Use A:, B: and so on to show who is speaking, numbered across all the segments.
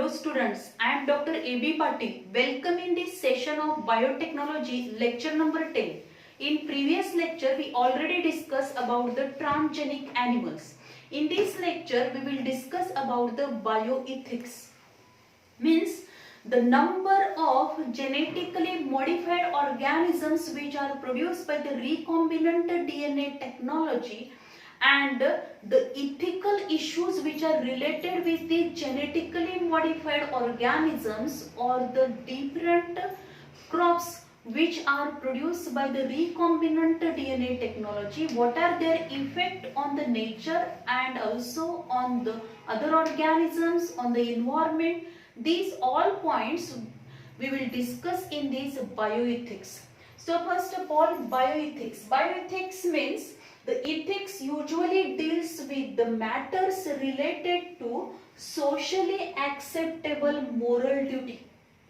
A: Hello students, I am Dr. A.B. Patil. Welcome in this session of biotechnology lecture number 10. In previous lecture we already discussed about the transgenic animals. In this lecture we will discuss about the bioethics. Means the number of genetically modified organisms which are produced by the recombinant DNA technology and the ethical issues which are related with the genetically modified organisms or the different crops which are produced by the recombinant DNA technology, what are their effect on the nature and also on the other organisms, on the environment. These all points we will discuss in this bioethics. So first of all, bioethics. Bioethics means the ethics usually deals with the matters related to socially acceptable moral duty.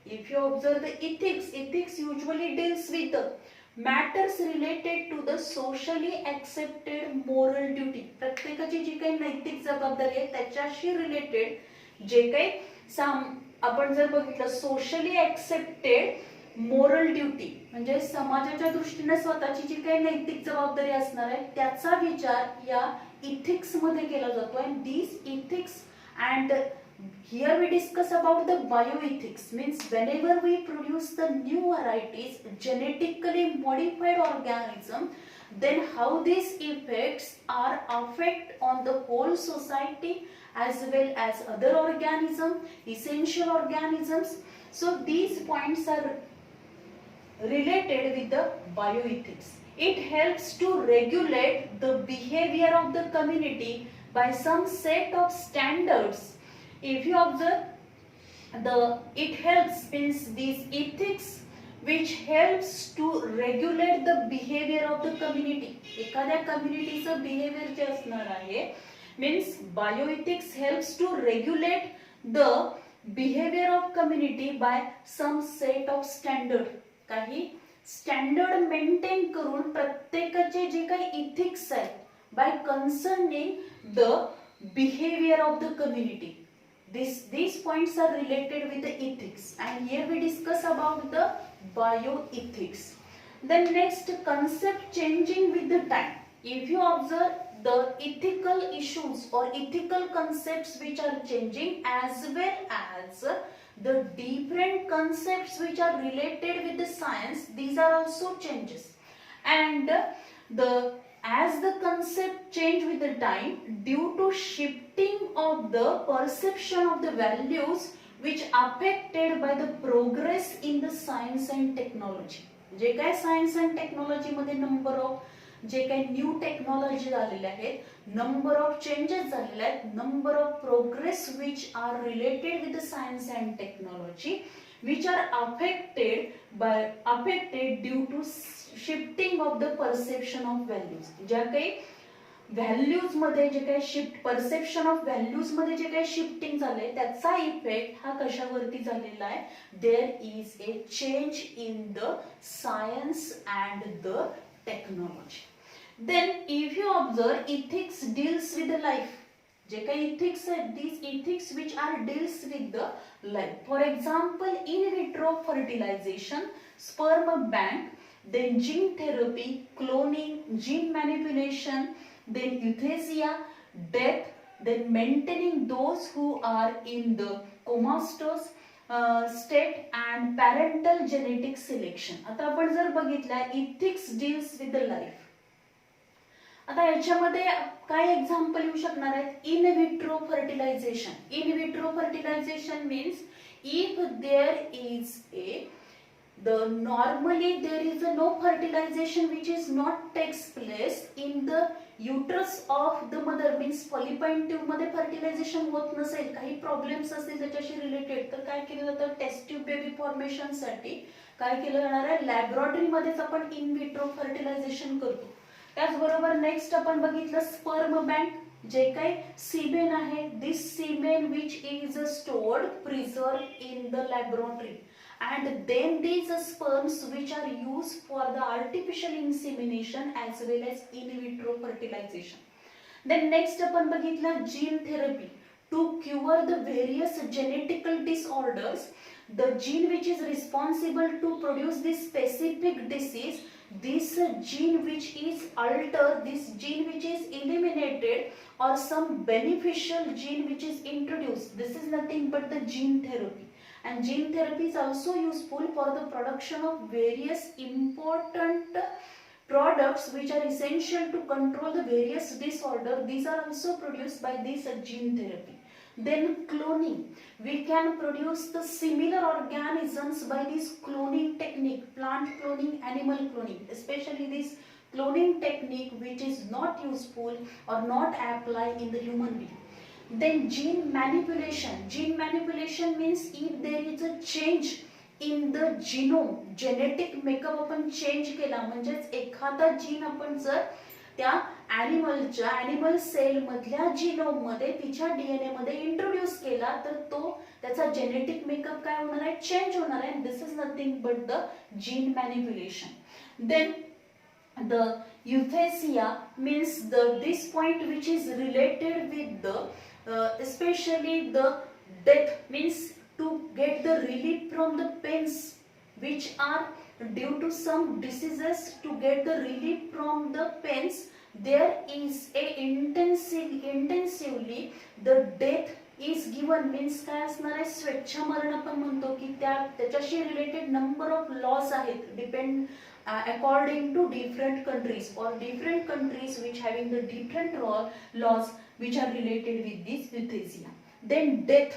A: If you observe the ethics, ethics usually deals with the matters related to the socially accepted moral duty. प्रत्येकाची जी काही नैतिक जबाबदारी आहे त्याच्याशी related जे काही आपण जर बघितलं सोशली ऍक्सेप्टेड मोरल ड्युटी म्हणजे समाजाच्या दृष्टीने स्वतःची जी काही नैतिक जबाबदारी असणार आहे त्याचा विचार या इथिक्स मध्ये केला जातो. And this ethics and here we discuss about the bioethics. Means whenever we produce the new varieties genetically modified organism, then how these effects are affect on the whole society as well as other organism, essential organisms. So these points are related with the bioethics. It helps to regulate the behavior of the community by some set of standards. If you observe, it helps means these ethics which helps to regulate the behavior of the community. एखाद्या कम्युनिटीचं behaviour जे असणार आहे means bioethics helps to regulate the behavior of community by some set of standard. काही standard maintain करून प्रत्येकाचे जे काही ethics आहेत by concerning the behavior of the community. These points are related with the ethics, and here we discuss about the bioethics. Then next, concept changing with the time. If you observe the ethical issues or ethical concepts which are changing as well as the different concepts which are related with the science, these are also changes. And as the concept change with the time due to shifting of the perception of the values which affected by the progress in the science and technology. जे काय science and technology मध्ये number of जे काही new technology झालेले आहेत, number of changes झालेले आहेत, number of progress which are related with the science and technology which are affected due to shifting of the perception of values. ज्या काही values मध्ये जे काही शिफ्ट परसेप्शन ऑफ व्हॅल्यूज मध्ये जे काही शिफ्टिंग झालंय त्याचा इफेक्ट हा कशावरती झालेला आहे. There is a change in the science and the technology. Then if you observe ethics deals with the life. जे काही इथिक्स आहेत these ethics which are deals with the life. For example, in vitro fertilization, sperm bank, then gene therapy, cloning, gene manipulation, then euthanasia, death, then maintaining those who are in the comatose state and parental genetic selection. आता आपण जर बघितलं ethics deals with the life. आता याच्यामध्ये काय example येऊ शकणार आहेत. In vitro fertilisation. In vitro fertilisation means if there is normally there is no fertilization which is not takes place in the uterus of the mother, means fallopian tube मध्ये fertilisation होत नसेल, काही problems असतील त्याच्याशी related, तर काय केलं जातं टेस्ट ट्यूब बेबी फॉर्मेशन साठी काय केलं जाणार आहे लॅबोरेटरी मध्येच आपण इन विट्रो फर्टिलायझेशन करतो. त्याचबरोबर नेक्स्ट आपण बघितलं स्पर्म बँक. जे काही सीमेन आहे this semen which is stored preserved in the laboratory and then these sperms which are used for the artificial insemination as well as in vitro fertilization. Then next आपण बघितलं gene therapy. to cure the various genetical disorders. The gene which is responsible to produce this specific disease, this gene which is altered, this gene which is eliminated, or some beneficial gene which is introduced, this is nothing but the gene therapy. And gene therapy is also useful for the production of various important products which are essential to control the various disorders. These are also produced by this gene therapy. Then cloning. We can produce the similar organisms by this cloning technique, plant cloning, animal cloning, especially this cloning technique which is not useful or not applied in the human being. Then gene manipulation. Gene manipulation means if there is a change in the genome, genetic makeup आपण change केला, म्हणजेच एखादा gene आपण जर त्या animal sale मधल्या genome मध्ये तिच्या डीएनए मध्ये इंट्रोड्यूस केला, तर तो त्याचा जेनेटिक मेकअप काय होणार आहे, चेंज होणार आहे. This is nothing but the gene manipulation. Then the euthanasia means this point which is related with the especially the death, means to get the relief from the pains which are due to some diseases. To get the relief from the pains, there is a intensively the death is given, means काय असणार आहे, स्वेच्छामरण आपण म्हणतो की त्याच्याशी related number of lodge आहेत, depend according to different countries, or different countries which having the different laws which are related with this euthanasia. Then death.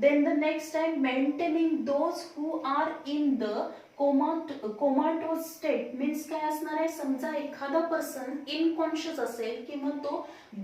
A: Then the next time, maintaining those who are in the comatose state, means काय असणार आहे, समजा एखादा person unconscious असेल किंवा तो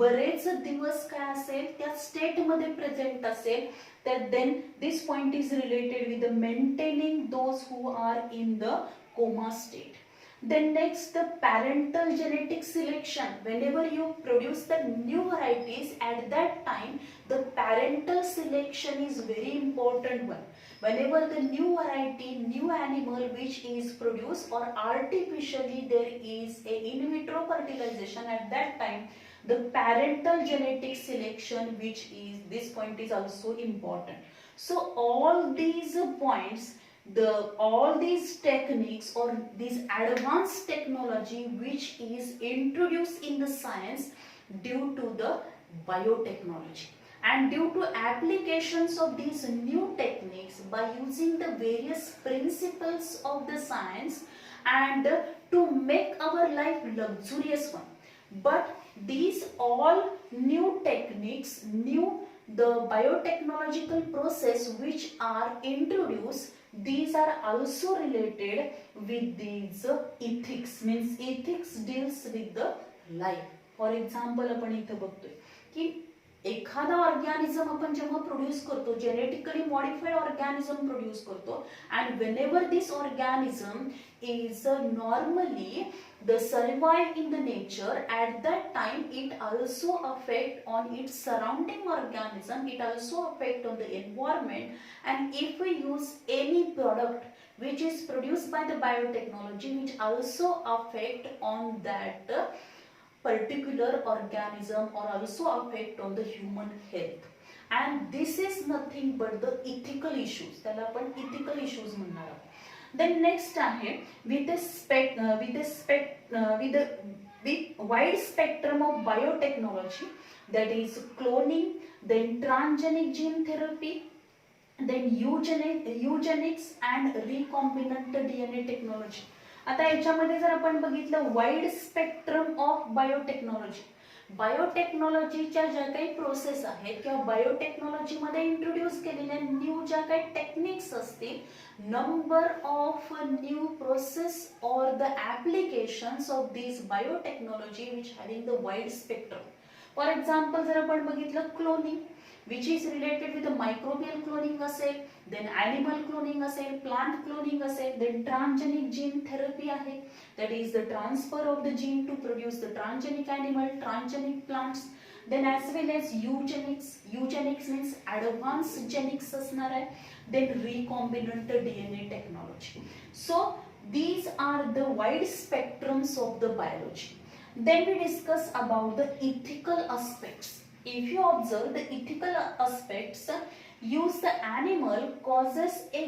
A: बरेच दिवस काय असेल त्या स्टेट मध्ये प्रेझेंट असेल, तर then this point is related with the maintaining those who are in the coma state. Then next, the parental genetic selection. Whenever you produce the new varieties, at that time the parental selection is very important one. Whenever the new variety, new animal which is produced, or artificially there is a in vitro fertilization, at that time the parental genetic selection, which is this point, is also important. So all these points, all these techniques or this advanced technology which is introduced in the science due to the biotechnology, and due to applications of these new techniques by using the various principles of the science, and to make our life luxurious one. But these all new techniques, the biotechnological process which are introduced, these are also related with these ethics, means ethics deals with the life. For example, आपण इथे बघतोय की एखादा organism आपण जेव्हा produce करतो, genetically modified organism produce करतो, and whenever this organism is normally the survive in the nature, at that time it also affect on its surrounding organism, it also affect on the environment. And if we use any product which is produced by the biotechnology, which also affect on that particular organism, or also affect on the human health, and this is nothing but the ethical issues, त्याला आपण ethical issues म्हणणार आहोत. Then next आहे with wide spectrum of biotechnology, that is cloning, then transgenic gene therapy, then eugenics and recombinant DNA technology. आता याच्यामध्ये जर आपण बघितलं वाईड स्पेक्ट्रम ऑफ बायोटेक्नॉलॉजी, बायोटेक्नॉलॉजीच्या ज्या काही प्रोसेस आहेत किंवा बायोटेक्नॉलॉजी मध्ये इंट्रोड्यूस केलेल्या न्यू ज्या काही टेक्निक्स असतील, नंबर ऑफ न्यू प्रोसेस और the applications of this biotechnology which having the wide spectrum. For example जर आपण बघितलं cloning, which is related with the microbial cloning असेल, then animal cloning असेल, plant cloning असेल, then transgenic gene therapy आहे, that is the transfer of the gene to produce the transgenic animal, transgenic plants, then as well as eugenics means advanced genics असणार आहे, then recombinant DNA technology. So these are the wide spectrums of the biology. Then we discuss about the ethical aspects. if you observe the ethical aspects, use the animal causes a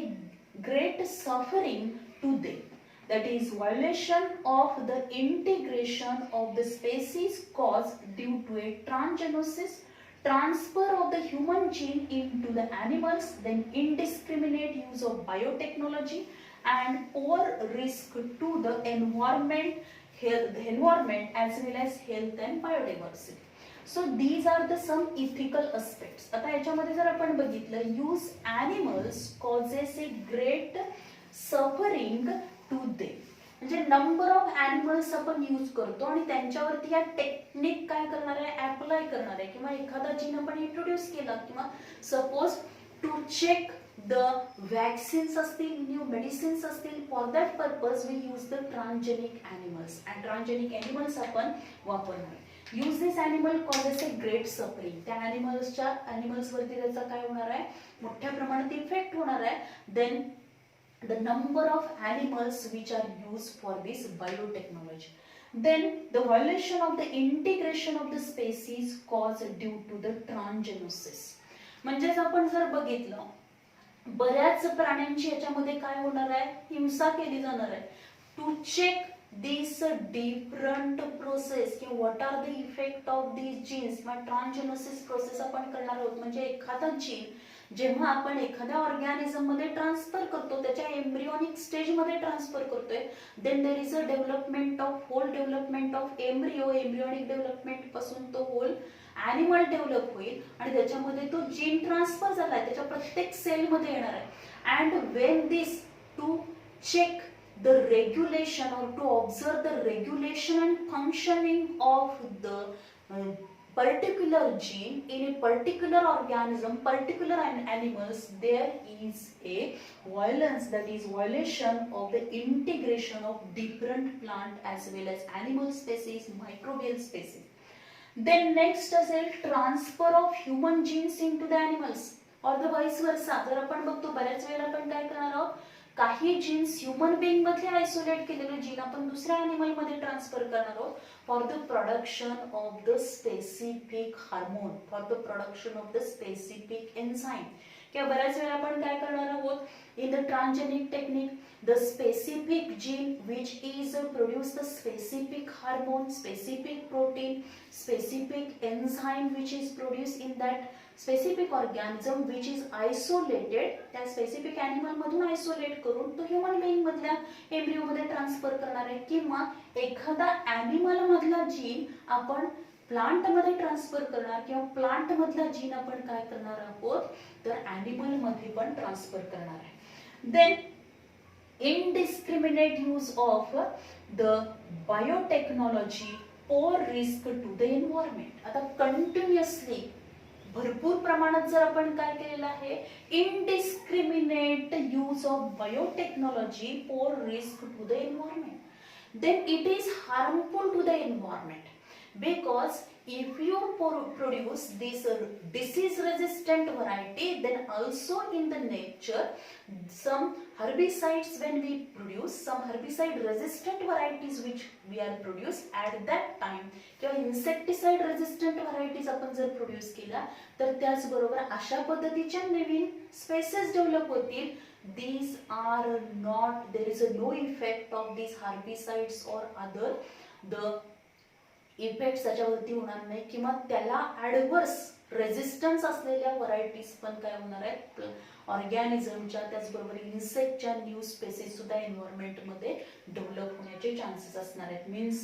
A: great suffering to them. That is violation of the integration of the species caused due to a transgenosis, transfer of the human gene into the animals, then indiscriminate use of biotechnology, and poor risk to the environment, as well as health and biodiversity. So these are the some ethical aspects. आता याच्यामध्ये जर आपण बघितलं, use animals causes a great suffering to them. म्हणजे number of animals आपण use करतो आणि त्यांच्यावरती या टेक्निक काय करणार आहे, अप्लाय करणार आहे, किंवा एखादा जीन आपण इंट्रोड्यूस केला, किंवा suppose to check the vaccines असतील, न्यू मेडिसिन्स असतील, for that purpose we use the transgenic animals. And transgenic animals आपण वापरणार. Use this animal causes a great suffering. त्या ॲनिमल्सवरती त्याचा काय होणार आहे, मोठ्या प्रमाणात इफेक्ट होणार आहे. Then the number of animals which are used for this biotechnology. Then the violation of the integration of the species caused due to the transgenosis. म्हणजे आपण जर बघितलं, बऱ्याच प्राण्यांची याच्यामध्ये काय होणार आहे, हिंसा केली जाणार आहे. To check this different process, की what are the effect of these genes. मग ट्रान्सजेनोसिस प्रोसेस आपण करणार आहोत. म्हणजे एखादा जीन जेव्हा आपण एखाद्या ऑर्गॅनिझम मध्ये ट्रान्सफर करतो, त्याच्या एम्ब्रियोनिक स्टेज मध्ये ट्रान्सफर करतोय, then there is a development of whole development of embryonic development पासून तो होल ॲनिमल डेव्हलप होईल आणि त्याच्यामध्ये तो जीन ट्रान्सफर झालाय, त्याच्या प्रत्येक सेल मध्ये येणार आहे. And when this to check the regulation or to observe the regulation and functioning of the particular gene in a particular organism, particular animals, there is a violence, that is violation of the integration of different plant as well as animal species, microbial species. Then next असेल transfer of human genes into the animals or the vice versa. जर आपण बघतो बऱ्याच वेळेला आपण काय करणार आहोत, काही जीन्स ह्युमन बीइंग मध्ये आयसोलेट केलेले जीन आपण दुसऱ्या ॲनिमल मध्ये ट्रान्सफर करणार आहोत for the production of the specific hormone, for the production of the specific enzyme. किंवा बऱ्याच वेळा आपण काय करणार आहोत, in the transgenic technique the specific gene which is produce the specific hormone, specific protein, specific enzyme which is produce in that specific organism which is isolated. त्या specific animal मधून isolate करून तो ह्युमन बीइंग मधल्या embryo मध्ये transfer करणार आहे. किंवा एखादा ॲनिमल मधला जीन आपण प्लांट मध्ये ट्रान्सफर करणार, किंवा प्लांट मधला जीन आपण काय करणार आहोत, तर ॲनिमल मध्ये पण ट्रान्सफर करणार आहे. Then indiscriminate use of the biotechnology or risk to the environment. आता कंटिन्युअसली भरपूर प्रमाणात जर आपण काय केलेलं आहे, indiscriminate use of biotechnology or risk to the environment, then it is harmful to the environment. Because if you produce this disease resistant variety, then also in the nature some herbicides, when we produce some herbicide resistant varieties which we are produced at that time, किंवा insecticide resistant varieties आपण जर produce केला तर त्याच बरोबर अशा पद्धतीच्या नवीन spaces develop होतील. These are not, there is a no effect of these herbicides or other the effect त्याच्यावरती होणार नाही, किंवा त्याला ऍडव्हर्स रेझिस्टन्स असलेल्या व्हरायटीज पण काय होणार आहेत, ऑर्गॅनिझमच्या त्याचबरोबर इन्सेक्टच्या न्यू स्पेसिस सुद्धा एन्व्हायरमेंट मध्ये डेव्हलप होण्याचे चान्सेस असणार आहेत. मीन्स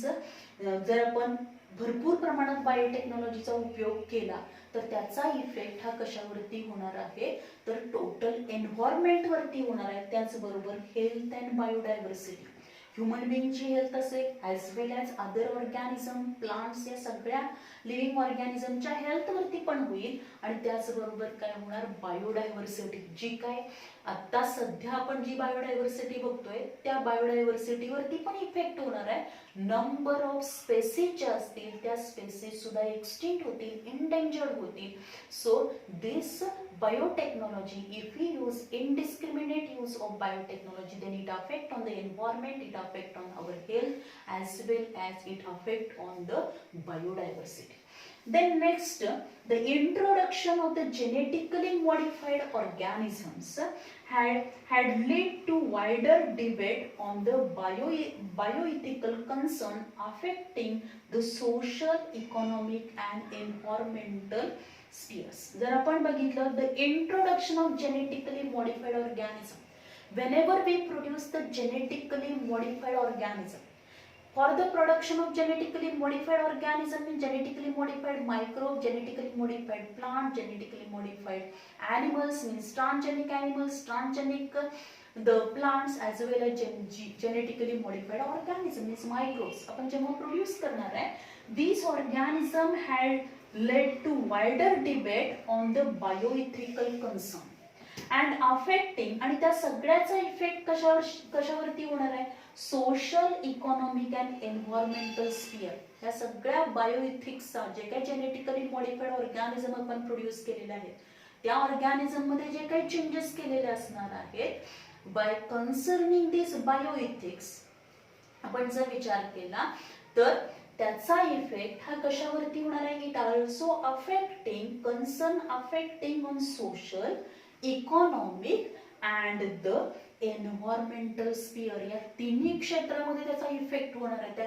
A: जर आपण भरपूर प्रमाणात बायोटेक्नॉलॉजीचा उपयोग केला तर त्याचा इफेक्ट हा कशावरती होणार आहे, तर टोटल एन्व्हायरमेंट वरती होणार आहे. त्याचबरोबर हेल्थ अँड बायोडायव्हर्सिटी, ह्युमन बीइंगची हेल्थ असेल as well as other organism, plants, या सगळ्या लिव्हिंग ऑर्गॅनिझमच्या हेल्थवरती पण होईल. आणि त्याचबरोबर काय होणार, बायोडायव्हर्सिटी, जी काय आता सध्या आपण जी बायोडायव्हर्सिटी बघतोय त्या बायोडायव्हर्सिटीवरती पण इफेक्ट होणार आहे. नंबर ऑफ स्पेसिस ज्या असतील त्या स्पेसिस सुद्धा एक्सटिंक्ट होतील, इंडेंजर्ड होतील. So this biotechnology, if we use indiscriminate use of biotechnology, then it affect on the environment, it affect on our health as well as it affect on the biodiversity. Then next, the introduction of the genetically modified organisms had led to wider debate on the bioethical concern affecting the social, economic and environmental spheres. जर आपण बघितलं, the introduction of genetically modified organism, whenever we produce the genetically modified organism, for the production of genetically modified organism, means genetically modified microbe, genetically modified plant, genetically modified animals, means transgenic animals, transgenic the plants, as well as genetically modified organism, means microbes आपण जेव्हा produce करणार आहे, these organism had led to wider debate on the bioethical concern and affecting, आणि त्या सगळ्याचा effect कशावरती होणार आहे, social, economic and environmental sphere. या सगळ्या बायोइथिक्सचा, जे काही जेनेटिकली मॉडिफाईड ऑर्गॅनिझम आपण प्रोड्यूस केलेले आहेत, त्या ऑर्गॅनिझम मध्ये जे काही चेंजेस केलेले असणार आहेत, बाय कन्सर्निंग दिस बायोइथिक्स आपण जर विचार केला तर त्याचा इफेक्ट हा कशावरती होणार आहे, it also affecting, concern affecting on social, economic and the environmental sphere. या तिन्ही क्षेत्रामध्ये त्याचा इफेक्ट होणार आहे. त्या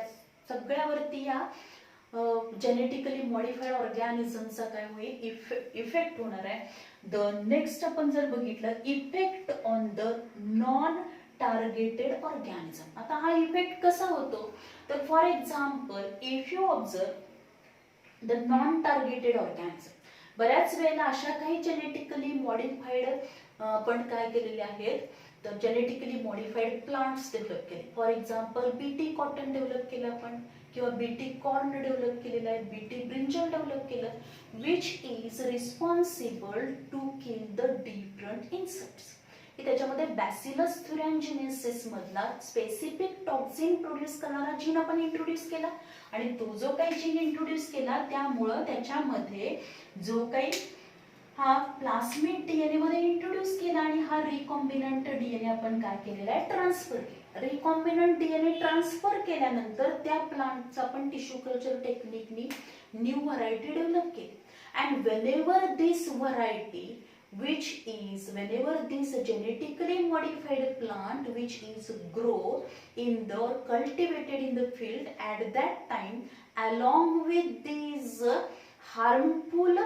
A: सगळ्यावरती या जेनेटिकली मॉडिफाईड ऑर्गॅनिझमचा काय होईल, इफेक्ट होणार आहे. द नेक्स्ट आपण जर बघितलं, effect on the non targeted organism. आता हा इफेक्ट कसा होतो, तर for example if you observe the non targeted organism, बऱ्याच वेळेला अशा काही जेनेटिकली मॉडिफाईड आपण काय केलेले आहेत, तर जेनेटिकली मॉडिफाईड प्लांट्स डेव्हलप केले. For example BT cotton develop केलं आपण, किंवा बीटी कॉर्न डेव्हलप केलेलं आहे, बीटी ब्रिंजल डेव्हलप केलं, which is responsible to kill the different insects. की त्याच्यामध्ये बॅसिलस थुरॅन्जिनेसिस मधला स्पेसिफिक टॉक्सिन प्रोड्यूस करणारा जीन आपण इंट्रोड्यूस केला, आणि तो जो काही जीन इंट्रोड्यूस केला त्यामुळं त्याच्यामध्ये जो काही हा प्लास्मिड डीएनए मध्ये इंट्रोड्यूस केला, आणि हा रिकॉम्बिनंट डीएनए आपण काय केलेला आहे, ट्रान्सफर केला. रिकॉम्बिनंट डीएनए ट्रान्सफर केल्यानंतर त्या प्लांटचा आपण टिश्यू कल्चर टेक्निकनी न्यू व्हरायटी डेव्हलप केली. And whenever this genetically modified plant which is grow in the or cultivated in the field, at that time along with these harmful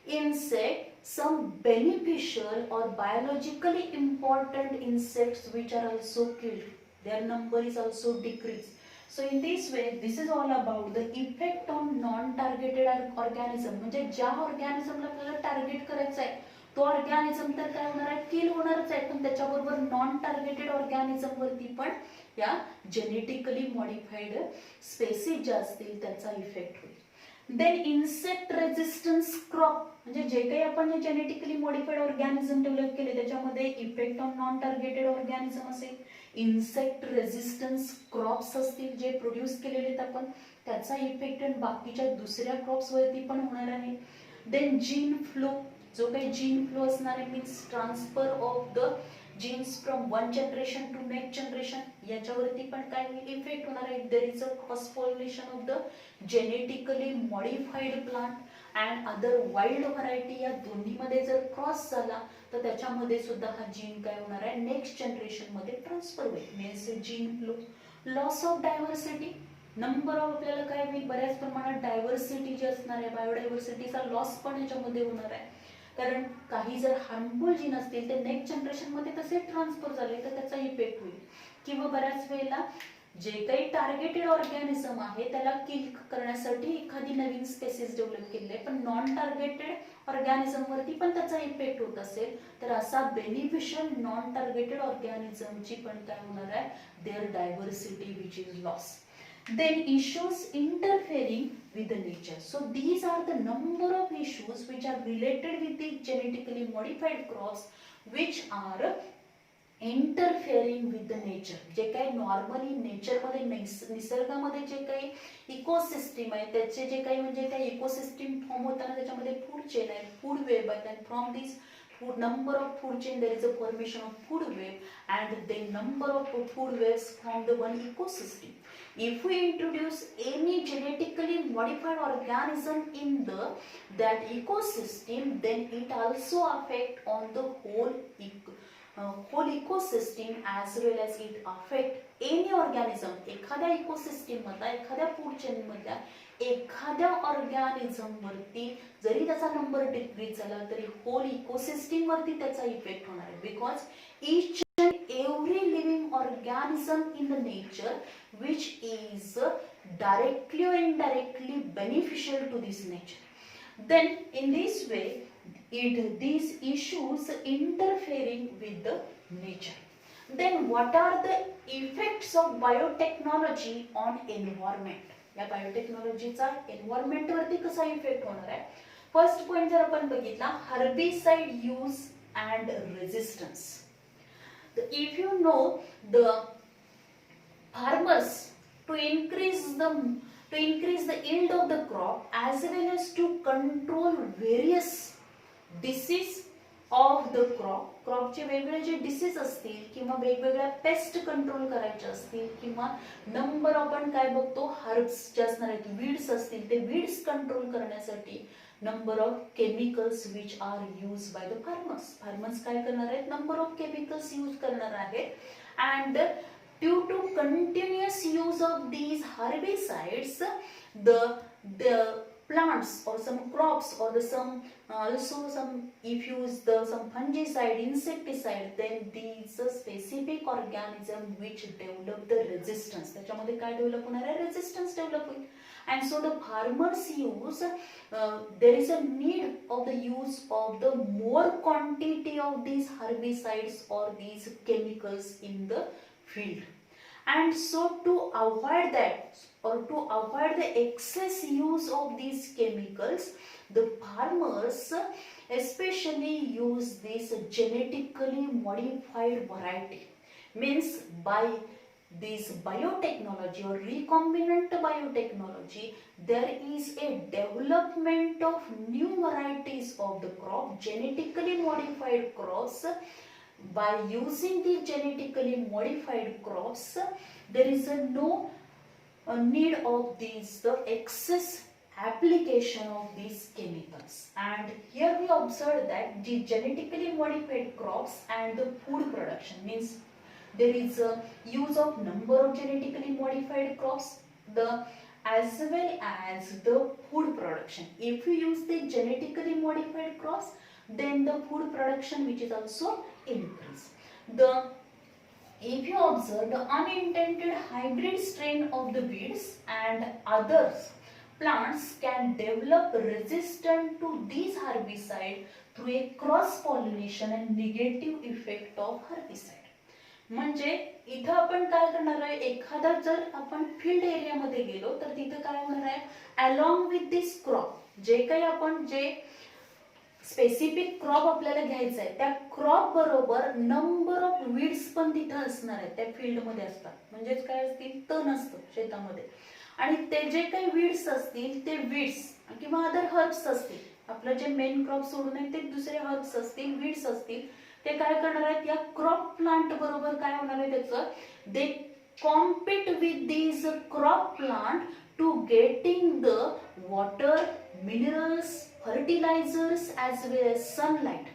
A: insect, some beneficial or biologically important insects which are also killed, their number is also decreased. So in this way, this is all about the effect on non-targeted organism. म्हणजे ज्या ऑर्गॅनिझमला आपल्याला target करायचं आहे तो organism तर काय होणार आहे, किल होणारच आहे, पण त्याच्याबरोबर नॉन टार्गेटेड ऑर्गॅनिझम वरती पण या जेनेटिकली मॉडिफाईड स्पेसिस ज्या असतील त्याचा इफेक्ट होईल. देन इन्सेक्ट रेजिस्टन्स क्रॉप, म्हणजे जे काही आपण जेनेटिकली मॉडिफाईड ऑर्गॅनिझम डेव्हलप केले त्याच्यामध्ये effect on non targeted organism असेल, इन्सेक्ट रेजिस्टन्स क्रॉप्स असतील जे प्रोड्यूस केलेले आहेत आपण त्याचा इफेक्ट बाकीच्या दुसऱ्या क्रॉप्स वरती पण होणार आहे. देन जीन फ्लो, जो काही जीन फ्लो असणार आहे, means transfer of the genes from one generation to next generation, याच्यावरती पण काय इफेक्ट होणार आहे. There is a cross pollination of the genetically modified plant and other wild variety, या दोन्हीमध्ये जर क्रॉस झाला तर त्याच्यामध्ये सुद्धा हा जीन काय होणार आहे, नेक्स्ट जनरेशन मध्ये ट्रान्सफर होईल. Means gene flow. Loss of diversity, number of आपल्याला काय होईल, बऱ्याच प्रमाणात डायव्हर्सिटी जी असणार आहे, बायोडायव्हर्सिटीचा लॉस पण याच्यामध्ये होणार आहे. कारण काही जर हार्मफुल जीन असतील ते नेक्स्ट जनरेशन मध्ये तसे ट्रान्सफर झाले तर त्याचा इफेक्ट होईल. किंवा बऱ्याच वेळेला जे काही टार्गेटेड ऑर्गॅनिझम आहे त्याला किल करण्यासाठी एखादी नवीन स्पेसिस डेव्हलप केली आहे, पण नॉन टार्गेटेड ऑर्गॅनिझम वरती पण त्याचा इफेक्ट होत असेल तर असा बेनिफिशियल नॉन टार्गेटेड ऑर्गॅनिझमची पण काय होणार आहे, their diversity which is loss. Then issues interfering with the nature. So these are the number of issues which are related with the genetically modified crops which are interfering with the nature. जे काही normally nature मध्ये निसर्गामध्ये जे काही ecosystem आहे त्याचे जे काही म्हणजे त्या इकोसिस्टीम फॉर्म होताना त्याच्यामध्ये फूड चेन आहे, फूड वेब आहे, from this food, number of food chain, there is a formation of food web, and then number of food webs from the one ecosystem. If we introduce any genetically modified organism in that ecosystem, then it also affect on the whole ecosystem, as well as it affect any organism. एखाद्या ecosystem मधला, एखाद्या food chain मधल्या एखाद्या organism वरती जरी त्याचा number decrease झाला तरी होल इकोसिस्टीम वरती त्याचा इफेक्ट होणार आहे. Because each and every living organism in the nature which is directly or indirectly beneficial to this nature. Then in this way these issues interfering with the nature. Then what are the effects of biotechnology on environment? या बायोटेक्नॉलॉजीचा environment वरती कसा effect होणार आहे? First point जर आपण बघितला, herbicide use and resistance. If you know the farmers to increase the yield of the crop as well as to control various disease of the crop चे वेगवेगळे जे डिसीज असतील किंवा वेगवेगळ्या पेस्ट कंट्रोल करायचे असतील किंवा नंबर आपण काय बघतो हर्ब्स जे असणार आहेत, वीड्स असतील, ते वीड्स कंट्रोल करण्यासाठी number of chemicals which are use by the farmers काय करणार आहेत, नंबर ऑफ केमिकल्स यूज करणार आहेत. And due to continuous use of these herbicides the plants or some crops or some if use some fungicide, insecticide, then these specific organism which develop the resistance, त्याच्यामध्ये काय develop होणार आहे, resistance develop होईल. And so the farmers use there is a need of the use of the more quantity of these herbicides or these chemicals in the field. And so to avoid that or to avoid the excess use of these chemicals, the farmers especially use this genetically modified variety. Means by this biotechnology or recombinant biotechnology, there is a development of new varieties of the crop, genetically modified crops. By using the genetically modified crops, there is no need of the excess application of these chemicals. And here we observe that the genetically modified crops and the food production, means there is a use of number of genetically modified crops as well as the food production. If you use the genetically modified crops, then the food production which is also increase. If you observe the unintended hybrid strain of the weeds and others plants can develop resistance to these herbicide through a cross pollination and negative effect of herbicide. म्हणजे इथं आपण काय करणार आहे, एखादा जर आपण field area मध्ये गेलो तर तिथं काय होणार आहे, अलॉंग विथ दिस क्रॉप जे काही आपण जे स्पेसिफिक क्रॉप आपल्याला घ्यायचा आहे त्या क्रॉप बरोबर नंबर ऑफ वीड्स पण तिथे असणार आहेत, त्या फील्ड मध्ये असतात. म्हणजेच काय असतील, तण असतं शेतामध्ये, आणि ते जे काही वीड्स असतील ते वीड्स किंवा अदर हर्ब्स असतील, आपलं जे मेन क्रॉप सोडून आहे ते दुसरे हर्ब्स असतील, वीड्स असतील, ते काय करणार आहेत, या क्रॉप प्लांट बरोबर काय होणार आहे त्याचं, they compete with these crop plant to getting the water, minerals, fertilizers as well as sunlight,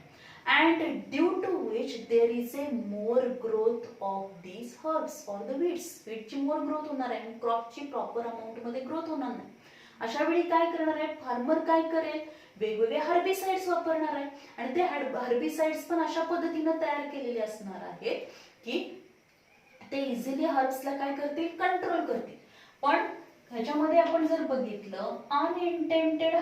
A: and due to which there is a more growth of these herbs or the weeds. वीडची more growth होणार आहे, क्रॉपची proper amount मध्ये growth होणार नाही. अशा वेळी काय करणार आहे फार्मर, काय करेल, वेगवेगळे हर्बिसाइड्स वापरणार आहे. आणि ते हर्बिसाइड्स पण अशा पद्धतीने तयार केलेले असणार आहेत की ते इझिली हर्ब्सला काय करतील, कंट्रोल करतील. पण ह्याच्यामध्ये आपण जर बघितलं अनइंटेंडेड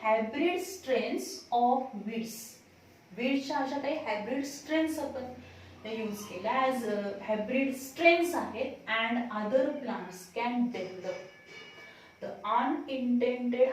A: हायब्रिड स्ट्रेन्स ऑफ वीड्सच्या अशा काही हायब्रिड स्ट्रेन्स आपण यूज केल्या ॲज हायब्रिड स्ट्रेन्स आहेत. And other plants can develop the unintended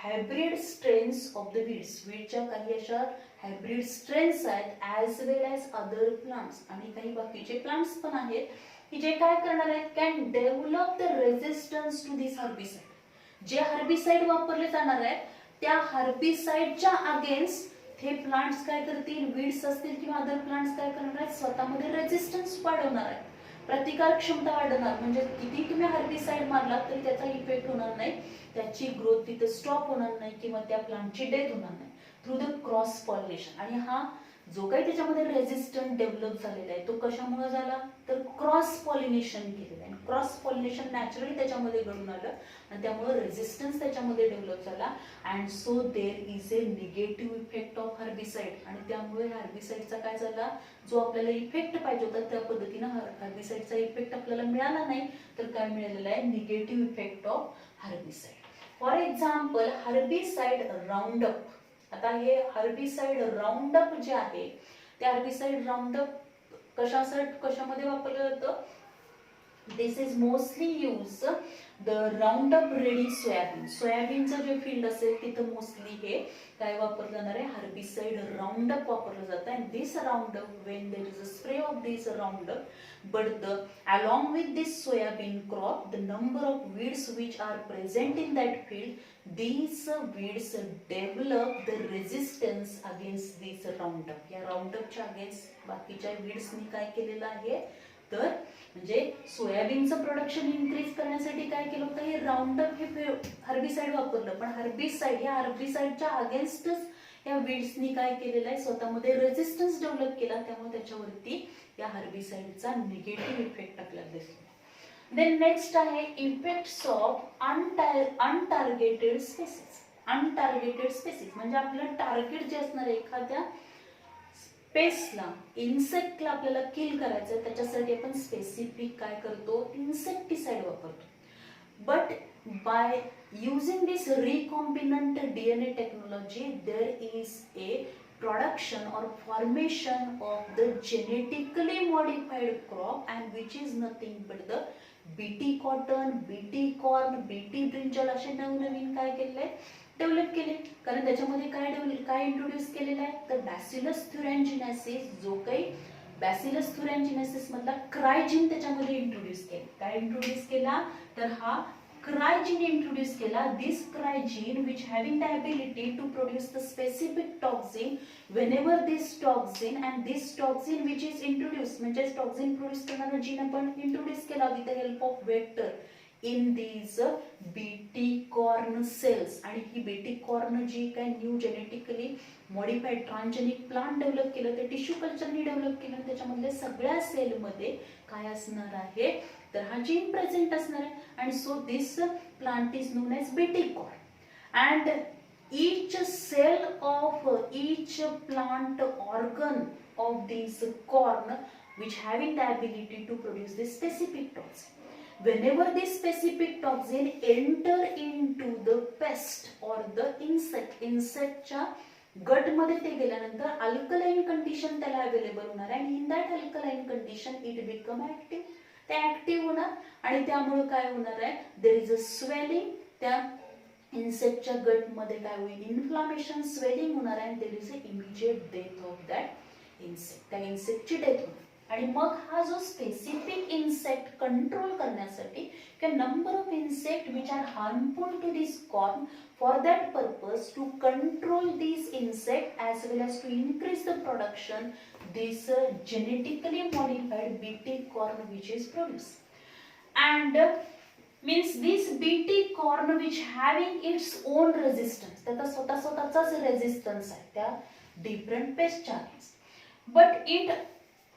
A: hybrid strains of the वीड्सच्या काही अशा हायब्रिड स्ट्रेन्स आहेत as well as other plants, आणि काही बाकीचे प्लांट्स पण आहेत की जे काय करणार आहेत, can develop the resistance to this herbicide. जे हर्बिसाइड वापरले जाणार आहेत त्या हर्बिसाइडच्या अगेन्स्ट हे प्लांट्स काय करतील, वीड्स असतील किंवा अदर प्लांट्स काय करणार आहेत, स्वतःमध्ये रेजिस्टन्स वाढवणार आहेत, प्रतिकार क्षमता वाढवणार. म्हणजे किती तुम्ही हर्बिसाइड मारला तरी त्याचा इफेक्ट होणार नाही, त्याची ग्रोथ तिथे स्टॉप होणार नाही किंवा त्या प्लांटची डेथ होणार नाही थ्रू द क्रॉस पॉलिनेशन. आणि हा जो काही त्याच्यामध्ये रेझिस्टंट डेव्हलप झालेला आहे तो कशामुळे झाला, तर क्रॉस पॉलिनेशन केलेलं आहे. क्रॉस पॉलिनेशन नॅचरली त्याच्यामध्ये घडून आलं आणि त्यामुळे रेझिस्टन्स त्याच्यामध्ये डेव्हलप झाला. And so there is A negative effect of herbicide. आणि त्यामुळे हर्बिसाइडचा काय झाला, जो आपल्याला इफेक्ट पाहिजे होता त्या पद्धतीनं हर्बिसाइडचा इफेक्ट आपल्याला मिळाला नाही, तर काय मिळालेला आहे, negative effect of herbicide. For example herbicide roundup. आता हे हर्बिसाइड राऊंडअप जे आहे ते हर्बिसाइड राऊंडअप कशामध्ये वापरलं जातं, this is mostly use the roundup ready soybean. सोयाबीनचं जे फील्ड असेल तिथं मोस्टली हे काय वापरलं जाणार आहे, हर्बिसाइड राऊंडअप वापरलं जातं. And this roundup when there is a spray of this roundup but along with this soybean crop the number of weeds which are present in that field, these weeds develop the resistance against this roundup. या roundup च्या against बाकीच्या weeds नी काय केलेलं आहे, तर म्हणजे सोयाबीनचं प्रोडक्शन इन्क्रीज करण्यासाठी काय केलं होतं, हे राऊंडअप हे हर्बिसाइड वापरलं. पण हर्बिसाइड या हर्बिसाइडच्या अगेन्स्टच या वीड्सनी काय केलेलं आहे, स्वतःमध्ये रेजिस्टन्स डेव्हलप केला. त्यामुळे त्याच्यावरती या हर्बिसाइडचा निगेटिव्ह इफेक्ट आपल्याला दिसला. देन नेक्स्ट आहे इफेक्ट्स ऑफ अनटार्गेटेड स्पेसिस. अनटार्गेटेड स्पेसिस म्हणजे आपलं टार्गेट जे असणार आहे, एखाद्या पेस्टला, इन्सेक्टला आपल्याला किल करायचं, त्याच्यासाठी आपण स्पेसिफिक काय करतो, इन्सेक्टिसाइड वापरतो. But by using this recombinant DNA technology there is a production or formation of the genetically modified crop and which is nothing but the BT cotton, BT corn, BT brinjal असे नवनवीन काय केले, develop केले. कारण त्याच्यामध्ये काय introduce केलेलं आहे, तर बॅसिलस थुरॅन्जिनेसिस, जो काही बॅसिलस थुरॅन्जिनेसिस मधला क्रायजिन त्याच्यामध्ये इंट्रोड्यूस केला. काय इंट्रोड्यूस केला, तर हा crygene introduce केला. This crygene which having the ability to produce the specific toxin whenever this toxin and this toxin which is introduced म्हणजे toxin produce करणारा जीन आपण इंट्रोड्यूस केला with the help of vector in these BT corn cells. आणि ही BT corn जी काय new genetically modified transgenic plant develop केलं, ते tissue कल्चरनी develop केलं. त्याच्यामधल्या सगळ्या सेलमध्ये काय असणार आहे, तर हा जीन प्रेझेंट असणार आहे. आणि so this plant is known as BT corn. And each cell of each plant organ of this corn which having the ability to produce this specific toxin. Whenever this specific toxin enter into the pest or the insectच्या गट मध्ये ते गेल्यानंतर alkaline condition त्याला available होणार आहे. आणि in that alkaline condition it become active. ते active होणार आणि त्यामुळे काय होणार आहे, देर इज अ स्वेलिंग. त्या इन्सेक्टच्या गट मध्ये काय होईल, इन्फ्लामेशन, स्वेलिंग होणार आहे. There is a immediate death of that insect. त्या इन्सेक्टची डेथ होणार. आणि मग हा जो स्पेसिफिक इन्सेक्ट कंट्रोल करण्यासाठी number of insect which are harmful to this corn, for that purpose to control these insect as well as to increase the production, this genetically modified BT corn which is produced. And means this BT corn which having its own resistance, त्याचा स्वतःचाच resistance आहे त्या different पेस्टच्या against. But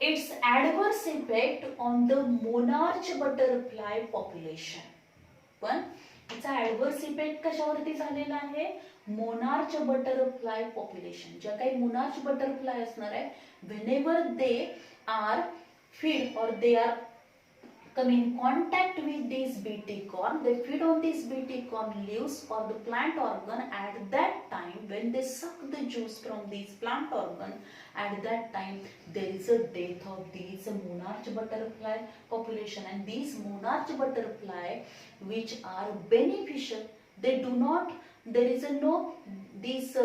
A: its adverse effect on the monarch butterfly population. पण याचा adverse effect कशावरती झालेला आहे, monarch butterfly population. ज्या काही मोनार्च बटरफ्लाय असणार आहे, व्हेनेवर दे आर फीड और they are come in contact with this BT corn, they feed on this BT corn leaves or the plant organ. At that time when they suck the juice from this plant organ, at that time there is a death of these monarch butterfly population. And these monarch butterfly which are beneficial, they do not there is no these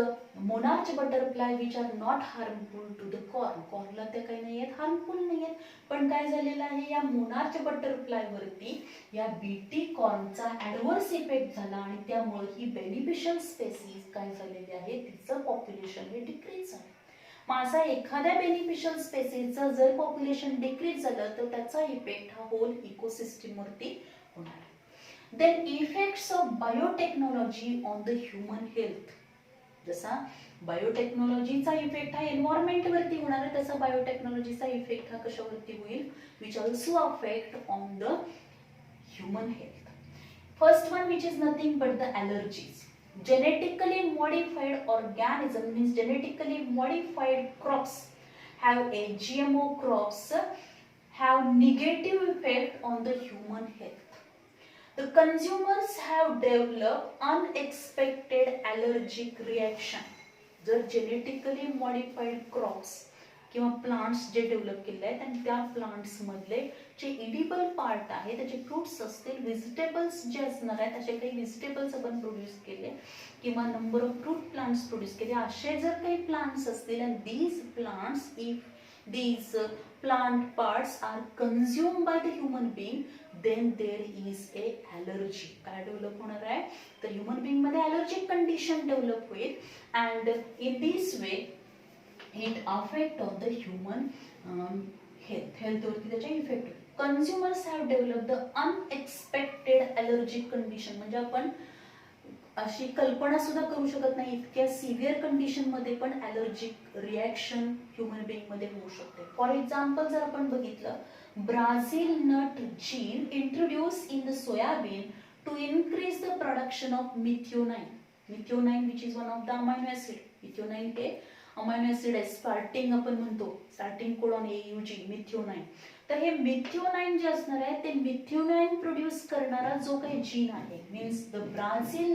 A: monarch butterfly which are not harmful to the corn. कॉर्नला त्या काही नाही आहेत, harmful नाही आहेत. पण काय झालेलं आहे, या मोनार्च बटरफ्लाय वरती या बीटी कॉर्नचा ऍडव्हर्स इफेक्ट झाला आणि त्यामुळे ही बेनिफिशियल स्पेसीज काय झालेली आहे, तिचं पॉप्युलेशन हे डिक्रीज झालं. माझा एखाद्या बेनिफिशियल स्पेसीजचं जर पॉप्युलेशन डिक्रीज झालं तर त्याचा इफेक्ट हा होल इकोसिस्टीम वरती होणार. Then effects of biotechnology on the human health. जसा बायोटेक्नॉलॉजीचा इफेक्ट हा एन्व्हायरमेंट वरती होणार आहे, तसा बायोटेक्नॉलॉजीचा इफेक्ट हा कशावरती होईल, which also affect on the human health. First one, which is nothing but the allergies. Genetically modified organism means genetically modified crops have a GMO crops have negative effect on the human health. The consumers have developed unexpected allergic reaction. जर genetically modified crops किंवा plants जे develop केले आहेत आणि त्या plants मधले जे edible part आहे, त्याचे फ्रुट्स असतील, व्हेजिटेबल्स जे असणार आहेत, असे काही व्हेजिटेबल्स आपण प्रोड्यूस केले किंवा number of fruit plants produce केले, असे जर काही प्लांट्स असतील आणि these plants if these plant parts are consumed by the human being, then there is a allergy. काय डेव्हलप होणार आहे, तर ह्युमन बिंग मध्ये allergic condition डेव्हलप होईल and in this way it affect on the human health वरती त्याचा effect होईल. Consumers have developed the unexpected allergic condition. म्हणजे आपण अशी कल्पना सुद्धा करू शकत नाही इतक्या सिव्हिअर कंडिशन मध्ये पण ॲलर्जिक रिॲक्शन ह्युमन बिंग मध्ये होऊ शकते. फॉर एक्झाम्पल जर आपण बघितलं, Brazil nut gene introduce in the soybean to increase the production of methionine. Methionine which is one of the amino acid. Methionine हे अमायनो ऍसिड आहे, स्टार्टिंग आपण म्हणतो स्टार्टिंग कोडॉन AUG मिथिओनाइन. तर हे मिथिओनाइन जे असणार आहे ते मिथिओनाइन प्रोड्यूस करणारा जो काही जीन आहे, मीन्स द ब्राझील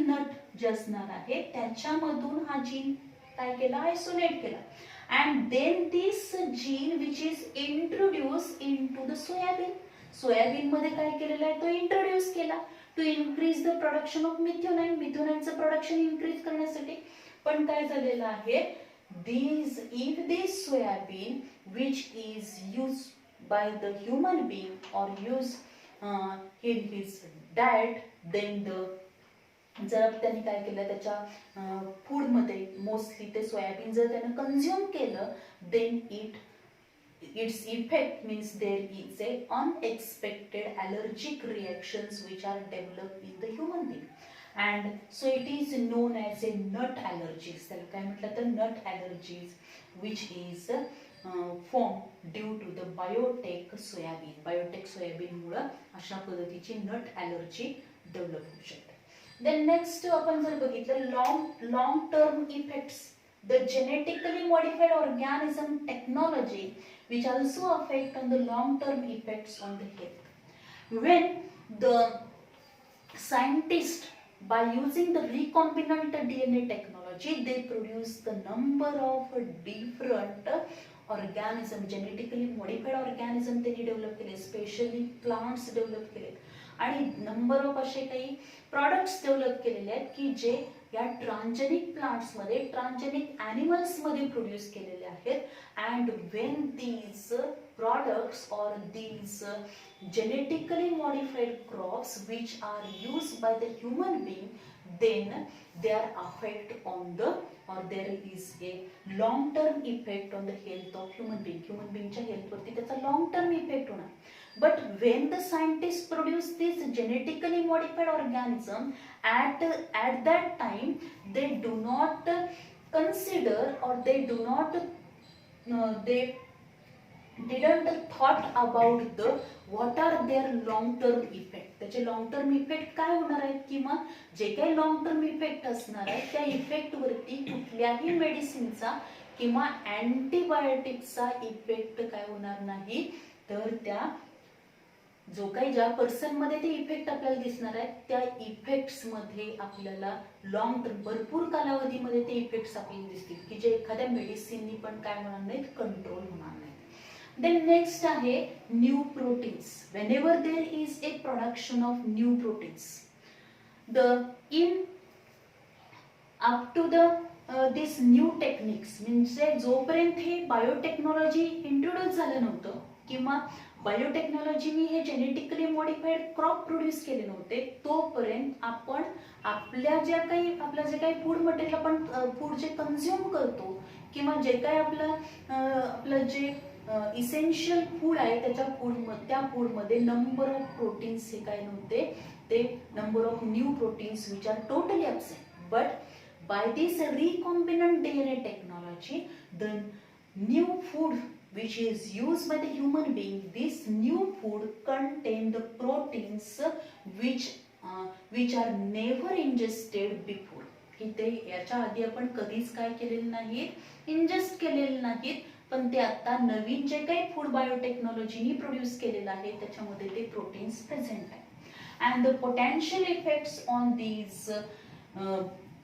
A: नट जे असणार आहे त्याच्यामधून हा जीन काय केला, आयसोलेट केला and then this gene which is introduce into the soybean. Soybean मध्ये काय केलेलं आहे, तो इंट्रोड्यूस केला to increase the production of methionine. मिथिओनाइनचं प्रोडक्शन इनक्रीज करण्यासाठी. पण काय झालेलं आहे, if this soybean which is used by the human being or used in his diet, then जर त्यांनी काय केलं, त्याच्या फूड मध्ये मोस्टली ते सोयाबीन जर त्याने कंझ्युम केलं, then its effect means there is a unexpected allergic reactions which are developed in the human being. And so it is known as a nut allergies. त्याला काय म्हटलं तर nut allergies which is formed due to the biotech soybean. biotech soybean मुळे अशा पद्धतीची nut allergy develop होऊ शकते. Then next आपण जर बघितलं long term effects, the genetically modified organism technology which also affect on the long term effects on the health. When the scientist by using the recombinant DNA technology, they produce the number of different organism, genetically modified organism त्यांनी develop केले, specially plants develop केले आणि number of असे काही products develop केलेले आहेत की जे या ट्रान्सजेनिक प्लांट्स मध्ये, ट्रान्सजेनिक ॲनिमल्स मध्ये प्रोड्यूस केलेले आहेत. And when these products or these genetically modified crops which are used by the human being, then they are affect on the or there is a long term effect on the health of human being. human being च्या health वरती त्याचा long term effect होणार. But when the scientists produce this genetically modified organism, at that time they do not consider or they do not they didn't thought about the what are their long term effect. त्याचे long term effect काय होणार आहेत किंवा जे काही long term effect असणार आहेत त्या इफेक्ट वरती कुठल्याही मेडिसिनचा किंवा अँटीबायोटिकचा इफेक्ट काय होणार नाही. तर त्या जो काही ज्या पर्सन मध्ये ते इफेक्ट आपल्याला दिसणार आहेत त्या इफेक्ट्स मध्ये आपल्याला लॉंग टर्म भरपूर कालावधीमध्ये ते इफेक्ट्स आपल्याला दिसतील की जे एखाद्या मेडिसिननी पण काय होणार नाहीत, कंट्रोल होणार नाही. Then next आहे new proteins. Whenever there is a production of new proteins, the in up to the this new techniques, म्हणजे जोपर्यंत हे बायोटेक्नॉलॉजी इंट्रोड्यूस झालं नव्हतं किंवा बायोटेक्नॉलॉजीनी हे जेनेटिकली मॉडिफाईड क्रॉप प्रोड्यूस केले नव्हते, तोपर्यंत आपण आपल्या जे काही फूड मटेरियल आपण फूड जे कन्झ्युम करतो किंवा जे काही आपलं जे इसेन्शियल फूड आहे त्या फूडमध्ये नंबर ऑफ प्रोटीन्स हे काय नव्हते, ते number of new proteins which are totally absent. But by this recombinant DNA technology, the new food which is used by the human being, this new food contain the proteins which are never ingested before. की ते याच्या आधी आपण कधीच काय केलेलं नाही, ingest केलेलं नाहीत, पण ते आता नवीन जे काही फूड बायोटेक्नॉलॉजीनी प्रोड्यूस केलेलं आहे त्याच्यामध्ये ते प्रोटीन्स प्रेझेंट आहे. And the potential effects on these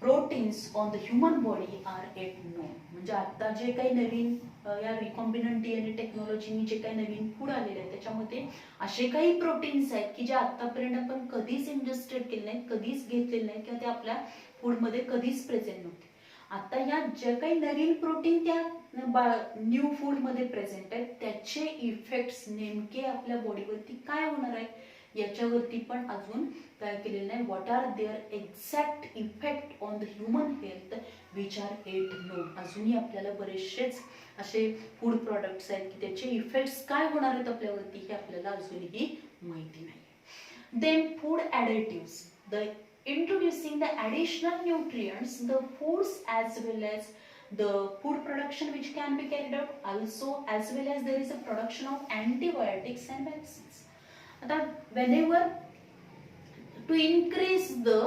A: proteins on the human body are at known. म्हणजे आता जे काही नवीन या रिकॉम्बिनंट डीएनए टेक्नॉलॉजीनी जे काही नवीन फूड आलेले आहे त्याच्यामध्ये असे काही प्रोटीन्स आहेत की जे आतापर्यंत आपण कधीच इंजेस्टेड केले नाहीत, कधीच घेतलेले नाहीत किंवा ते आपल्या फूडमध्ये कधीच प्रेझेंट नव्हते. आता या जे काही नवीन प्रोटीन त्या न्यू फूडमध्ये प्रेझेंट आहेत त्याचे इफेक्ट्स नेमके आपल्या बॉडीवरती काय होणार आहेत याच्यावरती पण अजून काय केलेलं नाही. What are their exact effect on the human health which are at known. अजूनही आपल्याला बरेचसेच असे फूड प्रॉडक्ट्स आहेत की त्याचे इफेक्ट्स काय होणार आहेत आपल्यावरती हे आपल्याला अजूनही माहिती नाही. Then food additives, the introducing the additional nutrients, the foods as well as the food production which can be carried out, also as well as there is a production of antibiotics and vaccines. Now whenever to increase the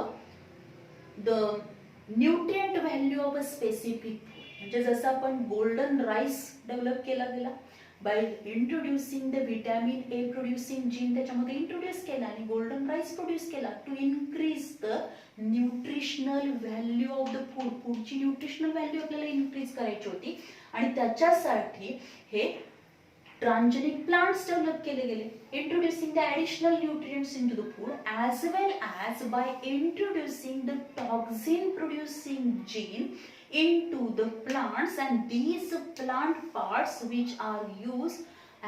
A: nutrient value of a specific food, म्हणजे जसं आपण golden rice develop केला गेला by introducing the vitamin A producing gene त्याच्यामध्ये introduce केला आणि golden rice produce केला to increase the nutritional value of the food. फूडची न्यूट्रिशनल व्हॅल्यू आपल्याला इन्क्रीज करायची होती आणि त्याच्यासाठी हे ट्रान्सजेनिक प्लांट्स डेव्हलप केले गेले. Introducing the additional nutrients in to the food as well as by introducing the toxin producing gene into the plants, and these plant parts which are used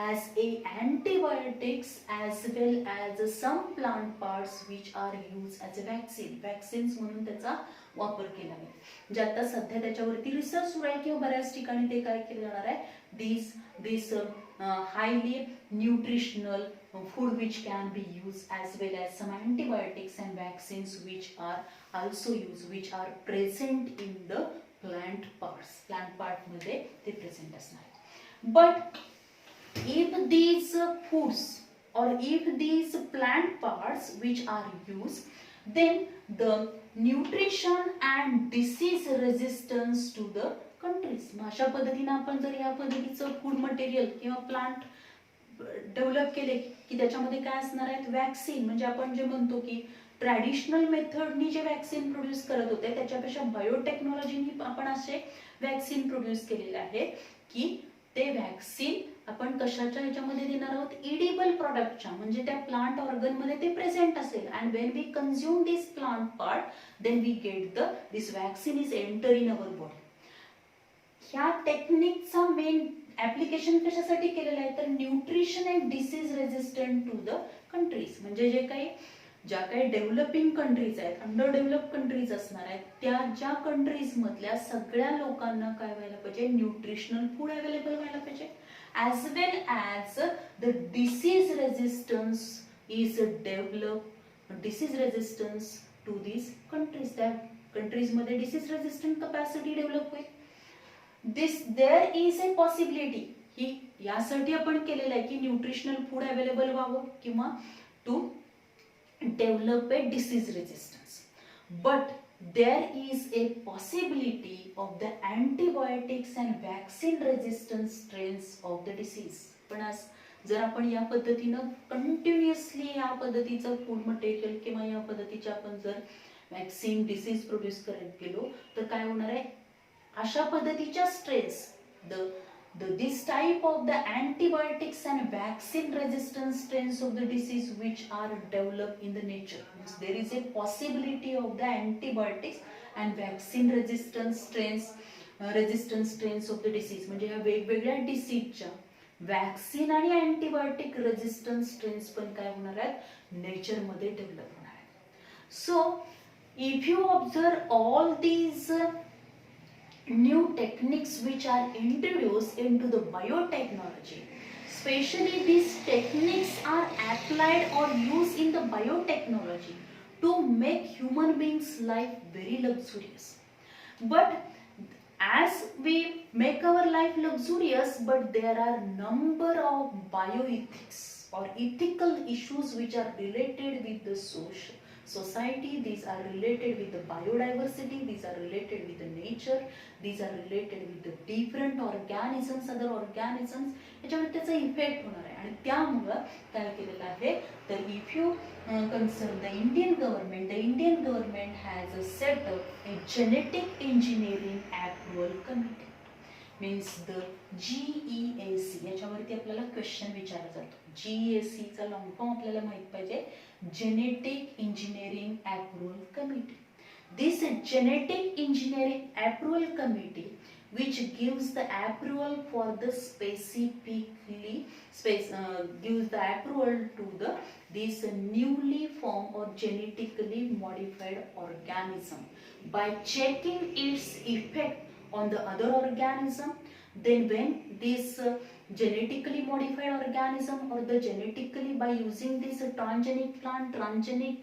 A: as a antibiotics as well as some plant parts which are used as a vaccines म्हणून त्याचा वापर केला आहे. जे आता सध्या त्याच्यावरती research सुरू आहे किंवा बऱ्याच ठिकाणी ते काय केलं जाणार आहे, दिस highly nutritional food which can be used as well as some antibiotics and vaccines which are also used, which are present in the plant part मध्ये ते प्रेझेंट असणार. But if these foods or if these plant parts which are used, then the nutrition and disease resistance to the countries. अशा पद्धतीने आपण जर या पद्धतीचं food material किंवा प्लांट डेव्हलप केले की त्याच्यामध्ये काय असणार आहेत, वॅक्सिन. म्हणजे आपण जे म्हणतो की ट्रॅडिशनल मेथडनी जे वॅक्सिन प्रोड्यूस करत होते त्याच्यापेक्षा बायोटेक्नॉलॉजीनी आपण असे वॅक्सिन प्रोड्यूस केलेले आहे की ते वॅक्सिन आपण कशाच्या ह्याच्यामध्ये देणार आहोत, इडिबल प्रोडक्टच्या, म्हणजे त्या प्लांट ऑर्गन मध्ये ते प्रेझेंट असेल. And when we consume this plant part then we get this vaccine is enter in our body. ह्या टेक्निकचा मेन ऍप्लिकेशन कशासाठी केलेलं आहे तर nutrition and disease resistant to the countries. म्हणजे ज्या काही डेव्हलपिंग कंट्रीज आहेत, अंडर डेव्हलप कंट्रीज असणार आहेत, त्या ज्या कंट्रीज मधल्या सगळ्या लोकांना काय व्हायला पाहिजे, न्यूट्रिशनल फूड अवेलेबल व्हायला पाहिजे, as well as the disease resistance is developed, disease resistance to these countries, that countries मध्ये disease resistant capacity develop होईल. There is a possibility, ही यासाठी आपण केलेलं आहे की न्यूट्रिशनल फूड अवेलेबल व्हावं किंवा to develop a disease resistance. But there is a possibility of the antibiotics and vaccine resistant strains of the disease. पण जर आपण या पद्धतीनं कंटिन्युअसली या पद्धतीचं फूड मटेरियल किंवा या पद्धतीचे आपण जर वॅक्सिन डिसीज प्रोड्यूस करत गेलो तर काय होणार आहे, अशा पद्धतीच्या stress, the this type of the antibiotics and vaccine resistant strains of the disease which are developed in the nature. Means there is a possibility of the antibiotics and vaccine resistant strains of the disease. म्हणजे ह्या वेगवेगळ्या डिसीजच्या vaccine आणि antibiotic resistance strains पण काय होणार आहेत नेचरमध्ये develop होणार आहेत. So if you observe all these new techniques which are introduced into the biotechnology, especially these techniques are applied or used in the biotechnology to make human beings life very luxurious. But as we make our life luxurious, but there are number of bioethics or ethical issues which are related with the society. These are related with the biodiversity, these are related with the nature, these are related with the different organisms, other organisms, याच्यावर त्याचा effect होणार आहे. आणि त्यामुळं काय केलेलं आहे तर if you concern the Indian government has set up a genetic engineering approval committee, means the GEAC. याच्यावरती आपल्याला क्वेश्चन विचारला जातो. GEAC चा लॉंग फॉर्म आपल्याला माहित पाहिजे, Genetic Engineering Approval Committee. This Genetic Engineering Approval Committee which gives the approval for the gives the approval to this newly formed or genetically modified organism by checking its effect on the other organism. Then when this genetically modified organism or the genetically by using this transgenic plant, transgenic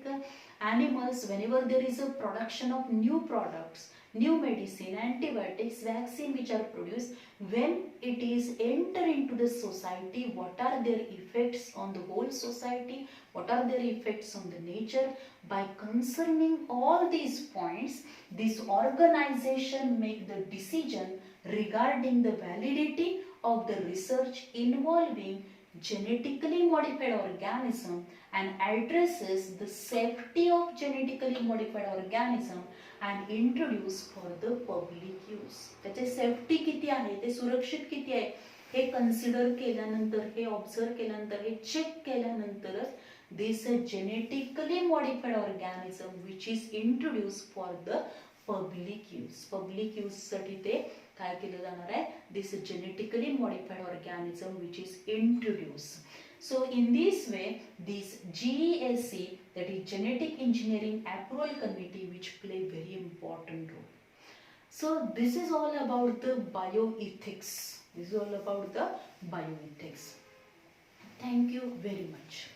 A: animals, whenever there is a production of new products, new medicine, antibiotics, vaccine which are produced, when it is enter into the society, what are their effects on the whole society, what are their effects on the nature. By concerning all these points, this organization make the decision regarding the validity of the research involving genetically modified organism and addresses the safety of genetically modified organism and introduce for the public use. त्याचे safety किती आहे, ते सुरक्षित किती आहे हे consider केल्यानंतर, हे ऑब्झर्व केल्यानंतर, हे चेक केल्यानंतरच this genetically modified organism which is introduced for the public use. Public use साठी ते काय केलं जाणार आहे, this genetically modified organism which is introduced. So in this way, this GEAC, that is Genetic Engineering Approval Committee, which play very important role. So this is all about the bioethics. This is all about the bioethics. Thank you very much.